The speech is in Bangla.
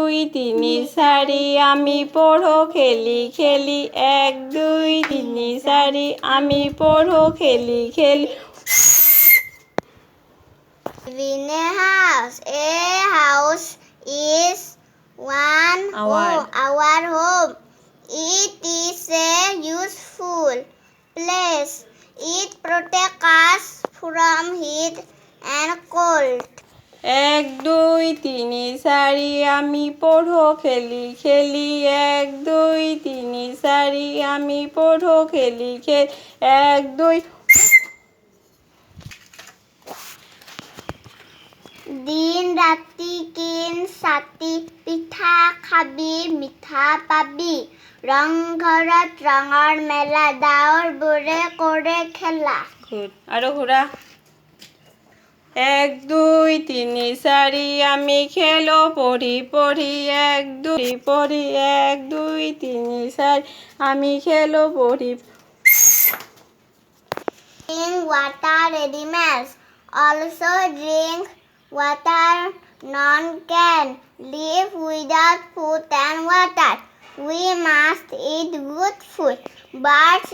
দুই তিনি চারি আমি পঢ়ো খেলি খেলি। 1 2 3 4 আমি পঢ়ো খেলি খেলি। In a house. A house is our home. It is a useful place. It protects us from heat and cold. 1 2 3 4 আমি পঢ়ো খেলি খেলি। 1 2 3 4 আমি পঢ়ো খেলি খেলি। 1 2 দিন রাতি কিন ছাতি পিঠা খাবি মিঠা পাবি। ৰং ঘৰত ৰঙৰ মেলা ডাৱৰবোৰে কৰে খেলা। গুড আৰু ঘূৰা। 1 2 3 4 আমি খেলো পঢ়ি পঢ়ি। 1 2 পঢ়ি 1 2 3 4 আমি খেলো পঢ়ি। Drink water animals also drink water. None can live without food and water. We must eat good food. Birds